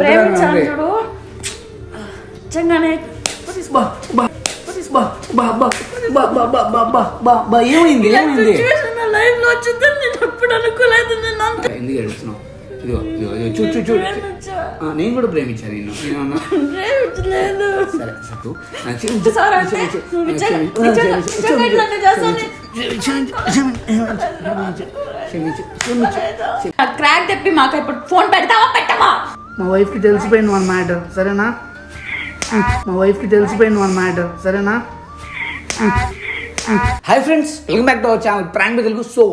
ప్రేమించాను చూడు నిజంగానే ఏమైంది లైఫ్ లో వచ్చిందని నేను ఎప్పుడు అనుకోలేదు. ఎందుకు ఏడుస్తున్నావు? చూడు నేను కూడా ప్రేమించాను నిన్ను. ప్రేమించలేదు. క్రాక్ తెప్పి మాకు ఇప్పుడు ఫోన్ పెడతావా పెట్టవా? మా వైఫ్కి తెలిసిపోయింది వన్ మ్యాటర్, సరేనా? మా వైఫ్కి తెలిసిపోయింది వన్ మ్యాటర్, సరేనా? Hi friends, welcome back to our channel prank by Telugu. So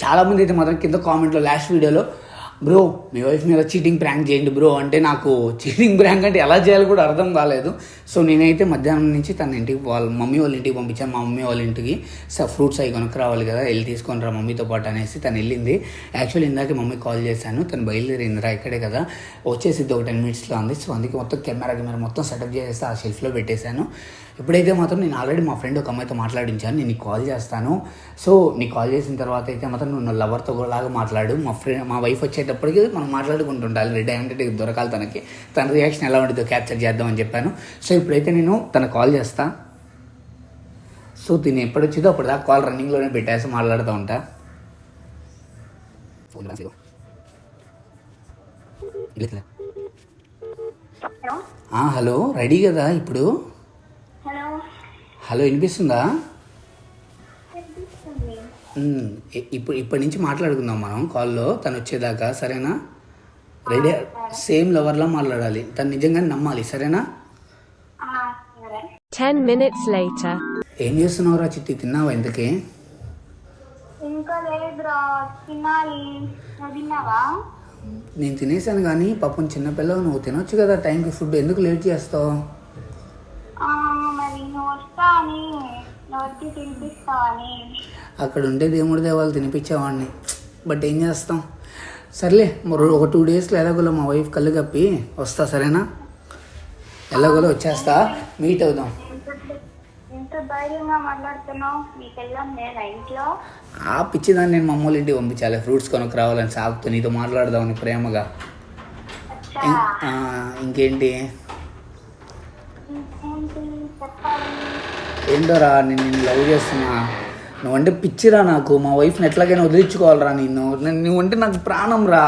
చాలామంది అయితే మాత్రం కింద కామెంట్లో లాస్ట్ వీడియోలో బ్రో మీ వైఫ్ మీద చీటింగ్ ప్రాంక్ చేయండి బ్రో అంటే, నాకు చీటింగ్ ప్రాంక్ అంటే ఎలా చేయాలో కూడా అర్థం కాలేదు. సో నేనైతే మధ్యాహ్నం నుంచి తన ఇంటికి వాళ్ళ మమ్మీ వాళ్ళ ఇంటికి పంపించాను. మా మమ్మీ వాళ్ళ ఇంటికి ఫ్రూట్స్ అవి కొనుక్కు రావాలి కదా, వెళ్ళి తీసుకొని రా మమ్మీతో పాటు అనేసి తను వెళ్ళింది. యాక్చువల్లీ ఇందాక మమ్మీ కాల్ చేశాను, తను బయలుదేరిందిరా ఇక్కడే కదా, వచ్చేసిద్ది ఒక 10 minutesలో అంది. సో అందుకే మొత్తం కెమెరా మొత్తం సెటప్ చేసేసి ఆ షెల్ఫ్లో పెట్టేశాను. ఇప్పుడైతే మాత్రం నేను ఆల్రెడీ మా ఫ్రెండ్ ఒక అమ్మాయితో మాట్లాడించాను, నేను నీకు కాల్ చేస్తాను. సో నీకు కాల్ చేసిన తర్వాత అయితే మాత్రం నువ్వు నా లవర్తో లాగా మాట్లాడు. మా వైఫ్ వచ్చేటప్పటికి మనం మాట్లాడుకుంటుండాలి, రెడీ అంటే దొరకాలి తనకి, తన రియాక్షన్ ఎలా ఉంటుందో క్యాప్చర్ చేద్దామని చెప్పాను. సో ఇప్పుడైతే నేను తన కాల్ చేస్తా. సో తిని ఎప్పుడు వచ్చిందో అప్పుడు దాకా కాల్ రన్నింగ్లోనే పెట్టేసి మాట్లాడుతూ ఉంటా. హలో, రెడీ కదా ఇప్పుడు? హలో, వినిపిస్తుందా? ఇప్పటి నుంచి మాట్లాడుకుందాం మనం కాల్లో, తను వచ్చేదాకా, సరేనా? రెడీ, సేమ్ లవర్లా మాట్లాడాలి, తను నిజంగానే నమ్మాలి, సరేనా? 10 minutes later. ఏం చేస్తున్నావురా చిట్టి, తిన్నావా ఇంతకీ? ఇంకా లేదురా, తినాలి. తిన్నావా? నేను తినేసాను కానీ పాపం చిన్నపిల్లవు, నువ్వు తినొచ్చు కదా టైంకి ఫుడ్, ఎందుకు లేట్ చేస్తావు? మరి నువ్వు వస్తా అని వచ్చి తినిపిస్తావని. అక్కడ ఉండే దేవుడి దేవాలు తినిపించేవాడిని, బట్ ఏం చేస్తాం. సర్లే, ఒక 2 daysలో ఎలాగోలో మా వైఫ్ కళ్ళు కప్పి వస్తా, సరేనా? ఎలాగోలో వచ్చేస్తా, మీట్ అవుదాం. ఎంత ధైర్యంగా మాట్లాడుతున్నావు, నీకు వెళ్ళాం లేదా ఇంట్లో? ఆ పిచ్చిదాన్ని నేను మమ్మల్ని ఇంటికి పంపించాలి, ఫ్రూట్స్ కొనుక్కు రావాలని సాగుతూ నీతో మాట్లాడదామని ప్రేమగా. ఇంకేంటి? ఏంటోరా, నేను లవ్ చేస్తున్నా, నువ్వంటే పిచ్చిరా నాకు. మా వైఫ్ని ఎట్లాగైనా వదిలించుకోవాలరా నిన్ను, నువ్వంటే నాకు ప్రాణం రా.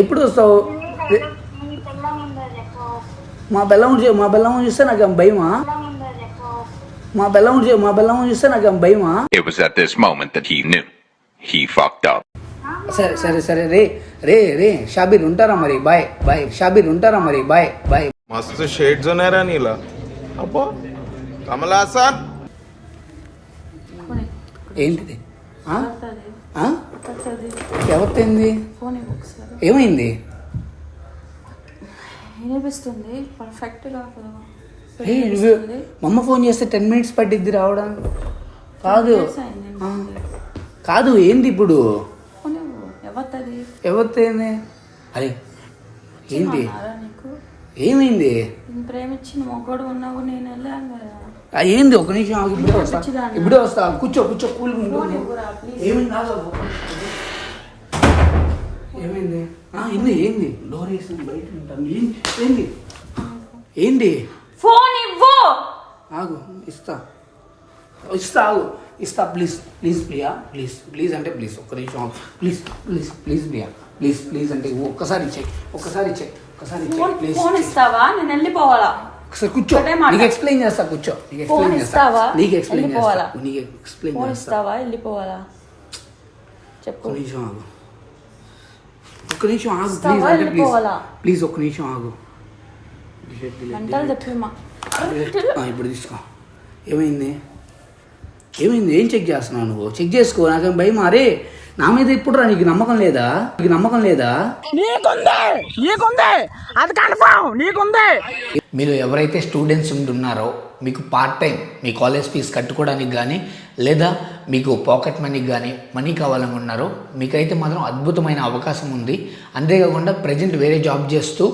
ఎప్పుడు వస్తావు? మా బెల్లం చూస్తే నాకు భయమా? మా బెల్లం చూస్తే నాకు భయమా? It was at this moment that he knew he fucked up. సరే రే షాబీర్ ఉంటారా మరి, బాయ్ షాబీర్ ఉంటారా మరి, బాయ్. मस्त शेड्स ఉన్నారా నీలా? అబ్బో కమలాసన్. ఏంటిది? ఎవరిది? ఏమైంది? వినిపిస్తుంది పర్ఫెక్ట్గా. మమ్మ ఫోన్ చేస్తే 10 minutes పట్టిద్ది రావడం. కాదు ఏంది ఇప్పుడు? ఎవరిది? అరే ఏంటి, ఏమైంది? ప్రేమించిన మొగ్గడు ఉన్నావు, నేను వెళ్ళాను కదా. ఏంది? ఒక నిమిషం ఆగి, ఇప్పుడే వస్తా. కూర్చో కూల్. ఏమైంది? ఏంది? డోర్ వేసి బయట ఉంటాను. ఏంటి? ఫోన్ ఇవ్వు. ఆగు, ఇస్తా ప్లీజ్ ప్రియా, ప్లీజ్ అంటే ప్లీజ్, ఒక్క నిమిషం ప్లీజ్ ప్రియా, ప్లీజ్ అంటే ఒక్కసారి ఇచ్చేయి ప్లీజ్. ఫోన్ ఇస్తావా? నేను వెళ్ళిపోవాలా? ఒకసారి కూర్చో, నీకు ఎక్స్ప్లెయిన్ చేస్తా. కూర్చో, నీకు ఎక్స్ప్లెయిన్ ఇస్తావా? వెళ్ళిపోవాలా? చెప్పు. ఒక్క నిమిషం ఆగు ప్లీజ్ ఒక్క నిమిషం ఆగు. ఇప్పుడు తీసుకో. ఏమైంది? ఏం చెక్ చేస్తున్నావు నువ్వు? చెక్ చేసుకో, నాకేం భయం. అరే నా మీద ఇప్పుడు నీకు నమ్మకం లేదా? నీకుంది, అది కన్ఫర్మ్ నీకుంది. మీరు ఎవరైతే స్టూడెంట్స్ ఉంటున్నారో మీకు పార్ట్ టైం మీ కాలేజ్ ఫీజు కట్టుకోవడానికి కానీ లేదా మీకు పాకెట్ మనీకి కానీ మనీ కావాలనుకున్నారో మీకైతే మాత్రం అద్భుతమైన అవకాశం ఉంది. అంతేకాకుండా ప్రజెంట్ వేరే జాబ్ చేస్తూ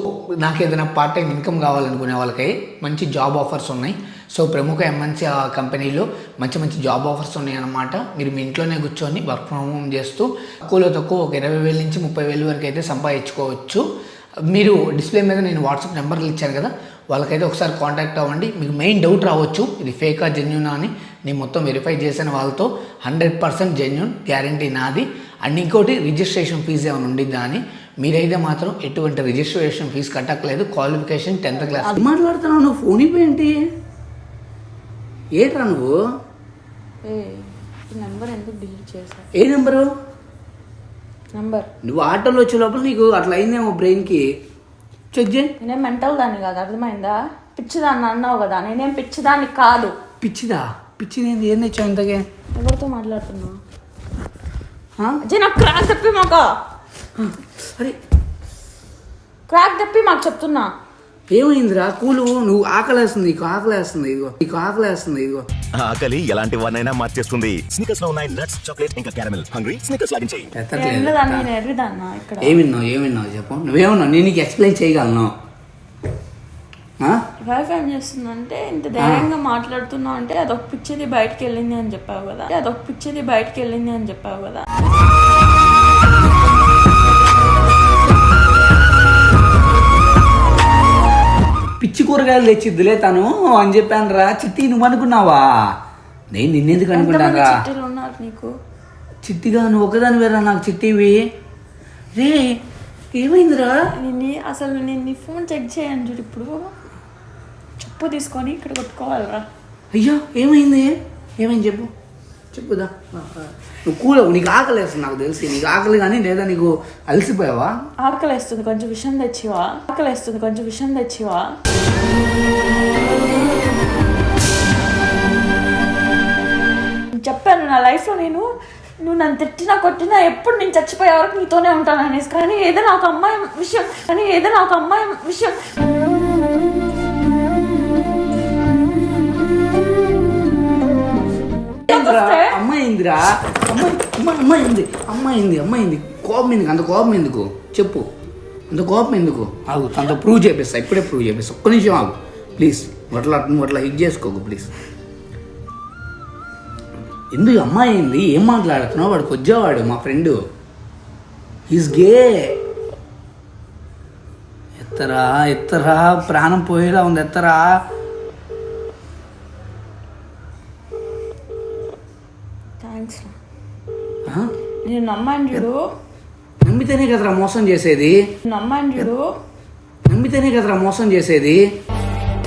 నాకు ఏదైనా పార్ట్ టైం ఇన్కమ్ కావాలనుకునే వాళ్ళకై మంచి జాబ్ ఆఫర్స్ ఉన్నాయి. సో ప్రముఖ ఎంఎన్సీ కంపెనీలో మంచి మంచి జాబ్ ఆఫర్స్ ఉన్నాయన్నమాట. మీరు మీ ఇంట్లోనే కూర్చొని వర్క్ ఫ్రమ్ హోమ్ చేస్తూ తక్కువ ఒక 20,000 నుంచి 30,000 వరకు అయితే సంపాదించుకోవచ్చు. మీరు డిస్ప్లే మీద నేను వాట్సాప్ నెంబర్లు ఇచ్చాను కదా, వాళ్ళకైతే ఒకసారి కాంటాక్ట్ అవ్వండి. మీకు మెయిన్ డౌట్ రావచ్చు ఇది ఫేకా జెన్యూనా అని. నేను మొత్తం వెరిఫై చేసిన వాళ్ళతో 100% జెన్యూన్, గ్యారంటీ నాది. అండ్ ఇంకోటి రిజిస్ట్రేషన్ ఫీజు ఏమైనా ఉండిద్దా అని. మీరైతే మాత్రం ఎటువంటి రిజిస్ట్రేషన్ ఫీజు కట్టట్లేదు. Qualification 10th class. మాట్లాడుతున్నావు నువ్వు, ఫోన్ ఏంటి ఏంట్రా నువ్వు? నెంబర్ ఎందుకు డిలీట్ చేశావు? ఏ నెంబరు? నెంబర్ నువ్వు ఆటోలో వచ్చే లోపల నీకు అట్లా అయిందేమో బ్రెయిన్కి. చెక్ చేయి. నేనేం మెంటల్ దాన్ని కాదు, అర్థమైందా? పిచ్చిదాన్ని అన్నావు కదా, నేనేం పిచ్చిదాన్ని కాదు. పిచ్చిదా? పిచ్చిది ఏం తెచ్చావు ఇంతకే? ఎవరితో మాట్లాడుతున్నావు? అజయ్ నాకు క్రాక్ తెప్పి మాకు. అరే క్రాక్ తెప్పి మాకు చెప్తున్నా. ఏమైందిరా? కూలు నువ్వు ఆకలేస్తుంది, నీకు ఆకలేస్తుంది, ఇదిగో నీకు ఆకలేస్తుంది, ఇదిగో. ఆకలి ఎలాంటి వారినైనా మార్చేస్తుంది. స్నికర్స్ లో ఉన్నాయి నట్స్, చాక్లెట్ ఇంకా క్యారమెల్. హంగ్రీ స్నికర్స్ లాగించేయి. నేను ఎర్రిదాన్నా ఇక్కడ. ఏమిన్నావు చెప్పు. నువ్వేమన్నావు? నేను నీకు ఎక్స్ప్లెయిన్ చేయగలను. వైఫ్ ఏం చేస్తుందంటే ఇంత ధైర్యంగా మాట్లాడుతున్నావు అంటే అదొక పిచ్చిది బయటకు వెళ్ళింది అని చెప్పావు కదా, అదొక పిచ్చిది బయటకు వెళ్ళింది అని చెప్పావు కదా. పిచ్చి కూరగాయలు తెచ్చిద్దులే తను అని చెప్పాను రా. చిట్టి నువ్వు అనుకున్నావా? నేను నిన్నెందుకు అనుకుంటాను రా? చిట్టీలు ఉన్నారు నీకు? చిట్టిగా నువ్వు ఒకదాని వేరా నాకు చిట్టివి. రే ఏమైందిరా? అసలు నేను నీ ఫోన్ చెక్ చేయను చూడు. ఇప్పుడు చెప్పు తీసుకొని ఇక్కడ కొట్టుకోవాలరా. అయ్యో ఏమైంది? ఏమైంది చెప్పు, చెప్పుదా. నువ్వు కూలవు, నీకు ఆకలి వేస్తుంది నాకు తెలిసి. నీకు ఆకలి కానీ లేదా నీకు అలసిపోయావా? ఆకలి వేస్తుంది, కొంచెం విషయం తెచ్చివా. ఆకలి వేస్తుంది, కొంచెం విషయం తెచ్చివా. చెప్పాను నా లైఫ్లో నువ్వు నన్ను తిట్టినా కొట్టినా ఎప్పుడు నేను చచ్చిపోయే వరకు నీతోనే ఉంటాను అనేసి. కానీ ఏదైనా ఒక అమ్మాయి విషయం అమ్మాయిందిరా. అమ్మాయింది. కోపం ఎందుకు? అంత కోపం ఎందుకు చెప్పు? అంత కోపం ఎందుకు? ఆగు, తనతో ప్రూవ్ చేపిస్తా, ఇప్పుడే ప్రూవ్ చేపిస్తా. ఒక్క నిమిషం ఆగు ప్లీజ్. నువ్వు అట్లా హిట్ చేసుకోకు ప్లీజ్. ఎందుకు అమ్మాయింది? ఏం మాట్లాడుతున్నావు? వాడికి వచ్చేవాడు మా ఫ్రెండ్, ఈజ్ గే. ఎత్తరా ప్రాణం పోయేలా ఉంది, ఎత్తరా. నేను నమ్మాను చూడు. నమ్మితేనే కదరా మోసం చేసేది.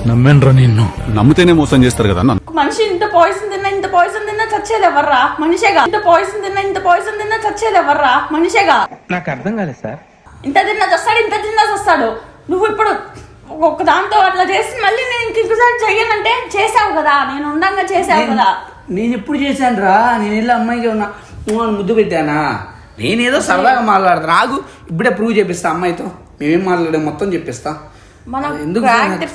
నమ్మేనరా నిన్ను. నమ్మితేనే మోసం చేస్తారు కదా. మనిషి ఇంత పాయిజన్ తిన్నా చచ్చేది ఎవర్రా? మనిషేగా. మనిషేగా. నాకు అర్థం కాలేదు సార్. ఇంత తిన్నా చస్తాడు. నువ్వు ఇప్పుడు ఒక దాంతో అట్లా చేసి మళ్ళీ నేను ఇంకొకసారి చెయ్యనంటే చేసావు కదా, నేను ఉండంగా చేసావు కదా. నేను ఎప్పుడు చేశాను రా? నేను వెళ్ళి అమ్మాయికి ఉన్నా ముద్దు పెట్టానా? నేనేదో సరదాగా మాట్లాడతాను. ఆగు, ఇప్పుడే ప్రూవ్ చేపిస్తా అమ్మాయితో. మేమేం మాట్లాడే మొత్తం చెప్పిస్తా. ఎందుకు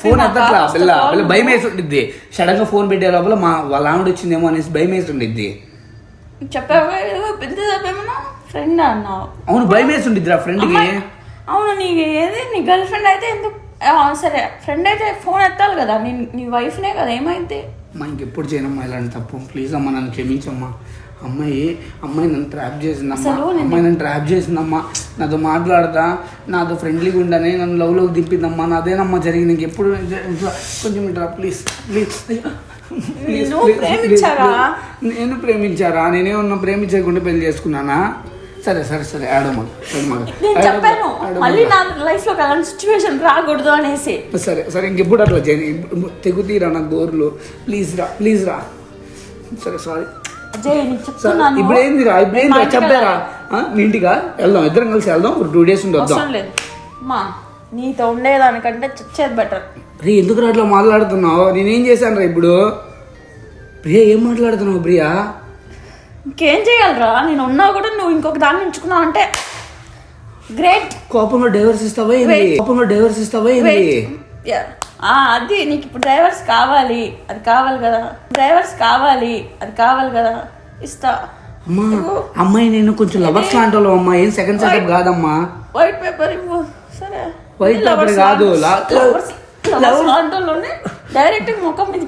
ఫోన్ ఎత్తట్లా? పిల్ల భయం వేసి ఉండిద్ది. సడన్ గా ఫోన్ పెట్టే లోపల వాళ్ళ ఆవిడ వచ్చిందేమో అనేసి భయం వేసి ఉండిద్ది. ఫ్రెండ్ అన్నావు. అవును, భయం వేసి ఉండిద్ది రా ఫ్రెండ్ కి. అవును, నీ గర్ల్ ఫ్రెండ్ అయితే ఎందుకు? సరే ఫ్రెండ్ అయితే ఫోన్ ఎత్తాలి కదా, నీ వైఫ్నే కదా. ఏమైంది? అమ్మా ఇంకెప్పుడు చేయనమ్మా ఇలాంటి తప్పు. ప్లీజ్ అమ్మా నన్ను క్షమించమ్మా. అమ్మాయి నన్ను ట్రాప్ చేసిందమ్మా. నాతో మాట్లాడతా, నాతో ఫ్రెండ్లీగా ఉండని నన్ను లవ్లోకి దింపిందమ్మా. నాదేనమ్మా జరిగింది. ఇంకెప్పుడు కొంచెం ఇట్రా ప్లీజ్. నేను ప్రేమించారా? నేనేమన్నా ప్రేమించకుండా పెళ్లి చేసుకున్నానా? సరే ఆడమ్మా. మళ్ళీ నా లైఫ్ లో అలాంటి సిచ్యువేషన్ రాకూడదు అనేసి. సరే ఇంకెప్పుడు అట్లా తెగుతీరా నాకు గోర్లు. ప్లీజ్ రా. సరే సారీ. ఇప్పుడు ఏందిరా చెప్పారా? మీ ఇంటిగా వెళ్దాం, ఇద్దరం కలిసి వెళ్దాం. 2 days ఉండి వద్దాం. నీతో ఉండేదానికంటే చచ్చేది బెటర్. రే ఎందుకు అట్లా మాట్లాడుతున్నావు? నేనేం చేశాను రా ఇప్పుడు? ప్రియా ఏం మాట్లాడుతున్నావు ప్రియా? ఇంకేం చేయాలరా? నేను ఉన్నా కూడా నువ్వు ఇంకొక దాన్ని ఎంచుకున్నావు అంటే గ్రేట్. కోపంలో డైవర్స్ ఇస్తావా ఏంది? అది నీకు ఇప్పుడు డ్రైవర్స్ కావాలి, అది కావాలి కదా, డ్రైవర్స్ కావాలి, అది కావాలి కదా, ఇస్తా. అమ్మా అమ్మాయి నేను కొంచెం లవర్స్ లాంటి వాళ్ళు అమ్మా, ఏం సెకండ్ సెటప్ కాదమ్మా. వైట్ పేపర్ ఇవ్వు. సరే వైట్ పేపర్ కాదు, డైరెక్ట్ ముఖం మీద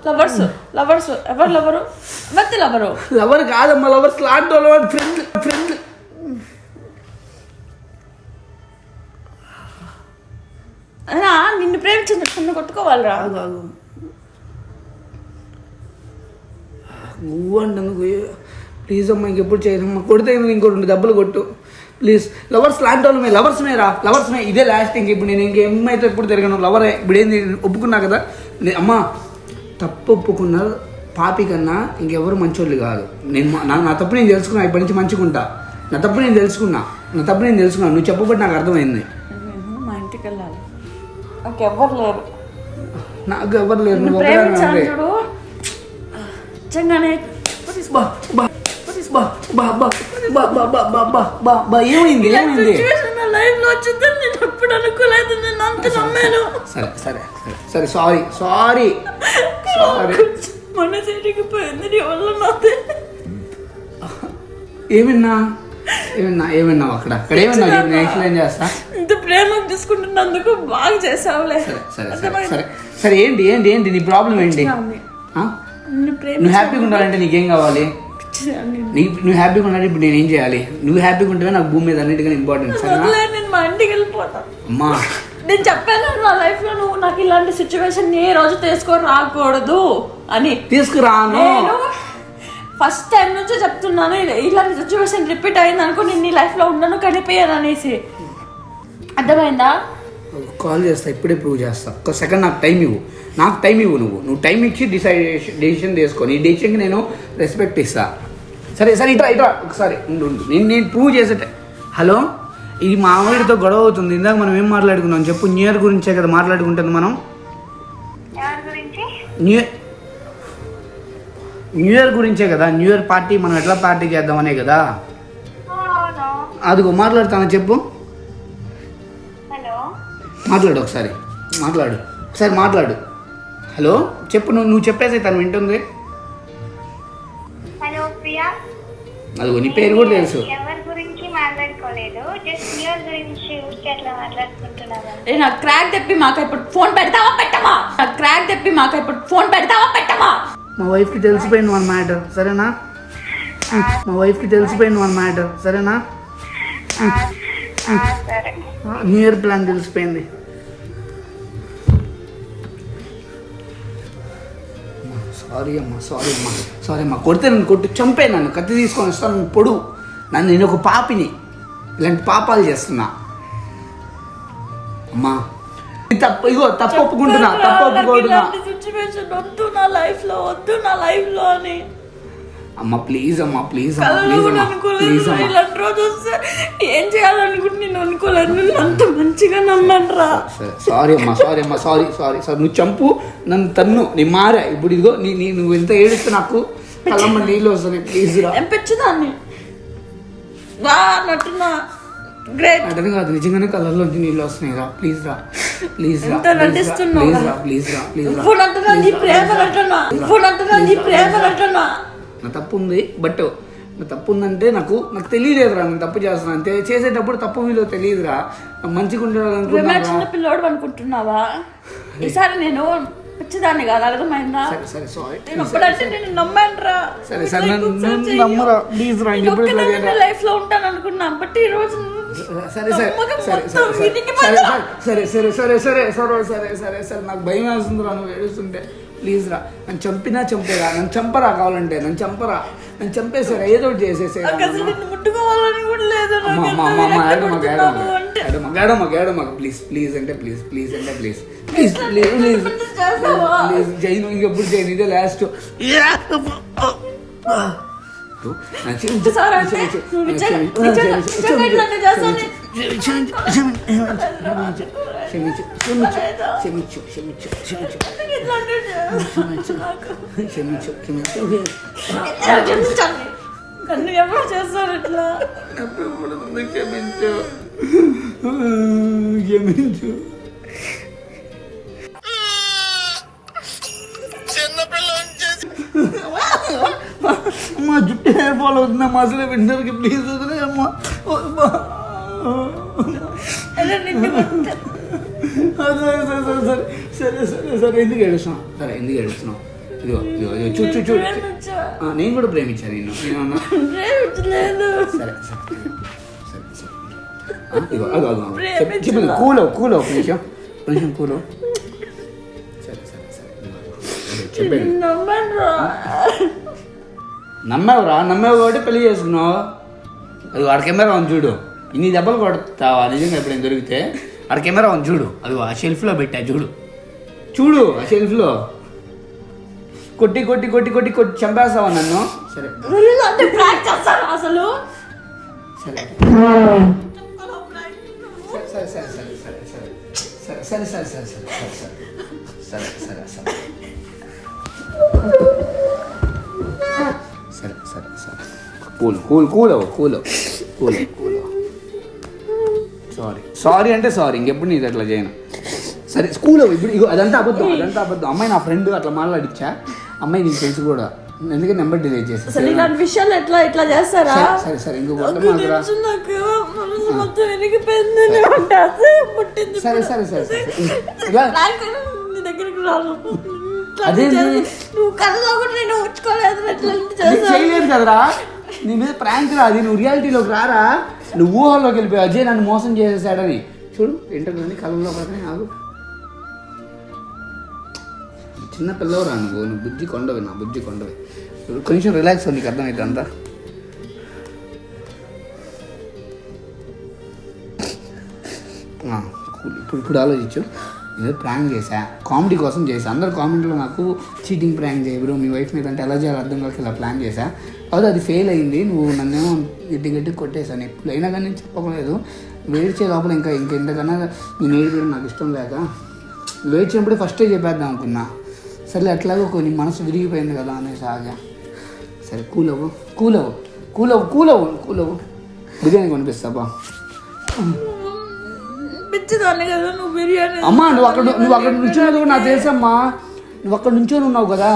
లవర్స్ లవర్స్ ఎవరు లవరు ఎవరి లవరు లవర్ కాదమ్మా, లవర్స్ లాంటి వాళ్ళు, ఫ్రెండ్ ఫ్రెండ్. నిన్ను ప్రేమించిన నన్ను కొట్టుకోవాలిరా. నువ్వు అంటున్నందుకు ప్లీజ్ అమ్మా ఇంకెప్పుడు చేయదమ్మా, కొడితే ఇంకో 2 దెబ్బలు కొట్టు ప్లీజ్. లవర్స్ లాంటి వాళ్ళు లవర్స్ మేరా, లవర్స్ మే, ఇదే లాస్ట్. ఇప్పుడు నేను ఇంకేమైతే ఎప్పుడు తిరగను, లవరే. ఇప్పుడు ఏంది ఒప్పుకున్నా కదా అమ్మా, తప్పు ఒప్పుకున్నా పాపి కన్నా ఇంకెవరు మంచోళ్ళు కాదు. నేను నా తప్పు నేను తెలుసుకున్నా, ఇప్పటి నుంచి మంచిగుంటా. నా తప్పు నేను తెలుసుకున్నా, నువ్వు చెప్పబట్టి నాకు అర్థమైంది. మా ఇంటికి వెళ్ళాలి, నాకు ఎవరు లేరు, నాకు ఎవరు లేరు. నువ్వు ప్రేమించాడు నిజంగానే. ఏమైంది ఏమైంది? లైఫ్ లో వచ్చిందని నేను ఎప్పుడు అనుకోలేదు, నేను అంత నమ్మాను. సరే సరే సరే సారీ సారీ సారీ. మనసు ఎరిగిపోయింది నీ వల్ల. నాదే ఏమన్నా ఏమన్నా ఏమన్నావు అక్కడ ఏమన్నా నేను ఎక్స్ప్లెయిన్ చేస్తా. ఇంత ప్రేమ తీసుకుంటున్నందుకు బాగా చేసావులే. సరే సరే సరే సరే ఏంటి ఏంటి ఏంటి నీ ప్రాబ్లం ఏంటి? నువ్వు హ్యాపీగా ఉండాలంటే నీకేం కావాలి? నువ్వు హ్యాపీగా ఉండాలి. ఇప్పుడు నేను ఏం చేయాలి? నువ్వు హ్యాపీగా ఉంటే నాకు భూమి మీద అన్నిటికన్నా ఇంపార్టెంట్. నేను మా ఇంటికి వెళ్ళిపోతా. అమ్మా నేను చెప్పాను నా లైఫ్ లో నువ్వు నాకు ఇలాంటి సిచ్యువేషన్ ఏ రోజు తీసుకొని రాకూడదు అని. తీసుకురాను. ఫస్ట్ టైం నుంచి చెప్తున్నాను, ఇలాంటి సిచ్యువేషన్ రిపీట్ అయింది అనుకో నేను నీ లైఫ్ లో ఉండను, కనిపించను అనేసి. అర్థమైందా? కాల్ చేస్తా, ఇప్పుడే ప్రూవ్ చేస్తా. ఒక సెకండ్ నాకు టైం ఇవ్వు, నువ్వు టైం ఇచ్చి డెసిషన్ తీసుకో. నీ డెసిషన్కి నేను రెస్పెక్ట్ ఇస్తా. సరే సరే ఇట్రా ఒకసారి నేను ప్రూవ్ చేసేట. హలో, ఇది మా ఆవిడతో గొడవ అవుతుంది. ఇందాక మనం ఏం మాట్లాడుకున్నాం చెప్పు? న్యూ ఇయర్ గురించే కదా మాట్లాడుకుంటుంది మనం. న్యూ ఇయర్ గురించే కదా, న్యూ ఇయర్ పార్టీ మనం ఎట్లా పార్టీ చేద్దామనే కదా. అదిగో మాట్లాడుతాను, చెప్పు. మాట్లాడు ఒకసారి మాట్లాడు. హలో చెప్పు, నువ్వు చెప్పేసి తను వింటుంది. హలో ప్రియా, అదిగో నీ పేరు కూడా తెలుసు. ఎవరి గురించి మాట్లాడుకోలేదు, జస్ట్ న్యూ ఇయర్ గురించి ఊరికే అట్లా మాట్లాడుకుంటున్నాను. నాకు క్రాక్ తెప్పి మాకు ఇప్పుడు ఫోన్ పెడతావా పెట్టమా? మా వైఫ్కి తెలిసిపోయింది వన్ మ్యాటర్, సరేనా? సరేనా? సరే, న్యూ ఇయర్ ప్లాన్ తెలిసిపోయింది. సారీ అమ్మా కొడితే నన్ను కొట్టు, చంపే, నన్ను కత్తి తీసుకొని వస్తాను, నన్ను పొడు, నేను ఒక పాపిని, ఇలాంటి పాపాలు చేస్తున్నా. అమ్మా తప్పు ఒప్పుకుంటున్నా. వద్దు నా లైఫ్ లో అని. అమ్మ ప్లీజ్ ఇలాంటి రోజు వస్తే ఏం చేయాలనుకుంటే నేను అనుకోలేదు. అంత మంచిగా నమ్మనరా. సారీ అమ్మా సారీ. నువ్వు చంపు, నన్ను తన్ను, నేను మారా. ఇప్పుడు ఇదిగో నువ్వు ఎంత ఏడిస్తే నాకు కళ్ళమ్మ నీళ్ళు వస్తున్నాయి. ప్లీజ్ రా. పెంచుదాన్ని నటున్నా గ్రేట్ అటని కాదు, నిజంగానే కళ్ళల్లోంచి నీళ్ళు వస్తున్నాయి. రా ప్లీజ్ రా. నా తప్పు ఉంది, బట్ నా తప్పు ఉందంటే నాకు తెలియలేదురా, నేను తప్పు చేస్తున్నా అంతే. చేసేటప్పుడు తప్పు విలువ తెలియదురా. మంచిగా చిన్న పిల్లోడు అనుకుంటున్నావా? ఈసారి నేను పిచ్చిదాన్ని కాదు, అర్థమైందా? నేను నమ్మానురా. లైఫ్ లో ఉంటాను అనుకున్నా, బట్ ఈ రోజు సరే నాకు భయం వేస్తుందిరా నువ్వు ఏడుస్తుంటే. ప్లీజ్ రా, నన్ను చంపేరా, నన్ను చంపరా, కావాలంటే నన్ను చంపేసారా, ఏదో ఒకటి చేసేసారా. ముట్టుకోవాలని కూడా లేదు. ప్లీజ్ అంటే ప్లీజ్ జైను, ఇంకెప్పుడు జైను, ఇదే లాస్ట్. కన్ను ఎవరు చేస్తారు ఇట్లా? క్షమించు గోల్ అవుతుందమ్మా అసలు విన్నర్కి ప్లీజ్ వదిలే అమ్మా సరే సరే సరే ఎందుకు ఏడుస్తున్నావు సరే ఎందుకు ఏడుస్తున్నావు ఇదిగో ఇదిగో చూడు చూడు నేను కూడా ప్రేమించాను నిన్ను నేనన్నా సరే సరే సరే సరే ఇదిగో అదో చెప్పు కూలో కొంచెం కూలో సరే సరే సరే చెప్పండి నమ్మావు కాబట్టి పెళ్లి చేసుకున్నావు అది వాడి కెమెరా ఉంది చూడు ఇన్ని దెబ్బలు కొడతావా నిజంగా ఎప్పుడైనా దొరికితే ఆడ కెమెరా ఉంది చూడు అది ఆ షెల్ఫ్లో పెట్టా చూడు ఆ షెల్ఫ్లో కొట్టి కొట్టి కొట్టి కొట్టి కొట్టి చంపేస్తావా నన్ను సరే అసలు సరే సరే సరే సరే సరే సరే సరే సరే సరే సరే సరే సరే సరే సరే సరే కూల్ సారీ అంటే సారీ ఇంకెప్పుడు నీది అట్లా చేయను సరే స్కూల్ ఇప్పుడు ఇగో అదంతా అబద్ధం అమ్మాయి నా ఫ్రెండ్ అట్లా మాట్లాడిచ్చా అమ్మాయి నీకు తెలుసు కూడా ఎందుకంటే నెంబర్ డిలీట్ చేసి అసలు ఇలాంటి విషయాలు ఎట్లా చేస్తారా సరే సరే ఇంకో సరే సరే సరే సరే అదే నువ్వు కళ్ళలో కూడా నేను ఉంచుకోలేదు చేయలేదు కదరా నీ మీద ప్రాంక్ రాది నువ్వు రియాలిటీలోకి రారా నువ్వు ఊహల్లోకి వెళ్ళిపోయావు అజయ్ నన్ను మోసం చేసేసాడని చూడు ఇంటర్వ్యూని కళ్ళలో పడతానే ఆగు చిన్న పిల్లవరా నువ్వు బుజ్జి కొండవి నా బుజ్జి కొండవి కొంచెం రిలాక్స్ నీకు అర్థమైతే అంతా ఇప్పుడు ఆలోచించు నేను ప్రాంక్ చేశా కామెడీ కోసం చేశా అందరు కామెంట్లో నాకు చీటింగ్ ప్రాంక్ చేయరు మీ వైఫ్ మీద అంటే ఎలా చేయాలి అర్థం కాక ఇలా ప్లాన్ చేశా అది ఫెయిల్ అయింది నువ్వు నన్నేమో గట్టి కొట్టేశాను ఎప్పుడు అయినా కానీ నేను చెప్పలేదు వేడిచే లోపల ఇంకా ఇంతకన్నా నేను ఏడిపోయడం నాకు ఇష్టం లేక వేడిచినప్పుడే ఫస్టే చెప్పేద్దాం అనుకున్నా సరే అట్లాగో కొన్ని మనసు విరిగిపోయింది కదా అనేసి ఆగా సరే కూలవు బిర్యానీ కొనిపిస్తాబా అమ్మా నువ్వు అక్కడ నుంచున్నది కూడా నాకు తెలుసమ్మా నువ్వు అక్కడ నుంచొని ఉన్నావు కదా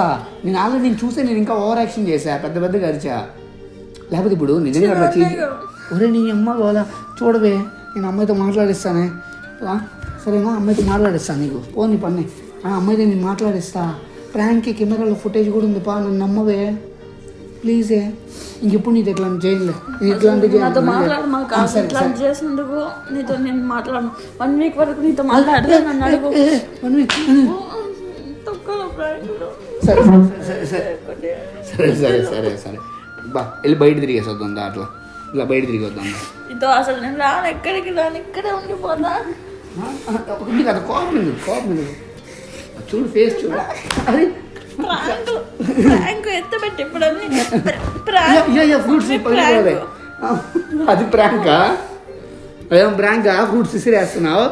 నేను ఆల్రెడీ నేను ఇంకా ఓవర్ యాక్షన్ చేశా పెద్దగా అరిచా లేకపోతే ఇప్పుడు నిజంగా అట్లా ఒరే నీ అమ్మ కదా చూడవే నేను అమ్మాయితో మాట్లాడిస్తానే సరేనా అమ్మాయితో మాట్లాడిస్తాను నీకు పోనీ పని అమ్మాయితో నేను మాట్లాడిస్తా ప్రాంక్కి కెమెరాలో ఫుటేజ్ కూడా ఉంది నన్ను నమ్మవే ప్లీజే ఇంకెప్పుడు నీకు ఎట్లాంటి చేయలే చేసినందుకు నీతో నేను మాట్లాడను 1 వీక్ వరకు నీతో మాట్లాడలే నన్ను అడుగు సరే సరే సరే సరే బా వెళ్ళి బయట తిరిగేసి వద్దాం అట్లా ఇలా బయట తిరిగి వద్దాం నీతో అసలు నేను రాను ఎక్కడికి రాను ఇక్కడే ఉండిపోతా కదా కోపం చూడు ఫేస్ చూడు అరే ఎత్తబెట్టి ఫ్రూట్స్ అది ప్రాంకా అదేం ప్రాంకా ఫ్రూట్స్ ఇసిరేస్తున్నావు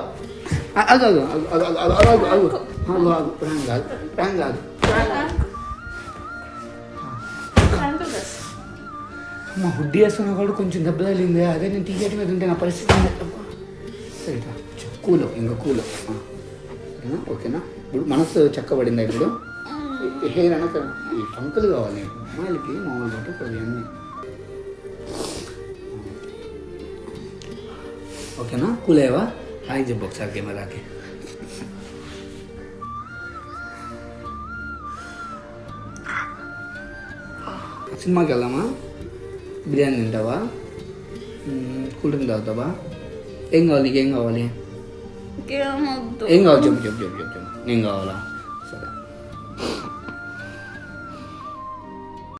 ప్రాంక్ కాదు మా హుడ్డీ వేస్తున్నా కూడా కొంచెం దెబ్బ తగిలింది అదే నేను టీషర్ట్ మీద ఉంటే నా పరిస్థితి సరే కూలో ఇంకా కూలో ఓకేనా ఇప్పుడు మనసు చక్కబడిందా ఇప్పుడు హెయిర్ అనక ఈ పంకలు కావాలి అమ్మాయిలకి మామూలు పట్టు అన్నీ ఓకేనా కూలేవా హాయ్ చెప్పు ఒకసారి కెమెరాకి సినిమాకి వెళ్దామా బిర్యానీ తింటావా కూల్ డ్రింక్ తాగుతావా ఏం కావాలి నీకు ఏం కావాలి ఏం కావాలి చెప్పు ఏం కావాలా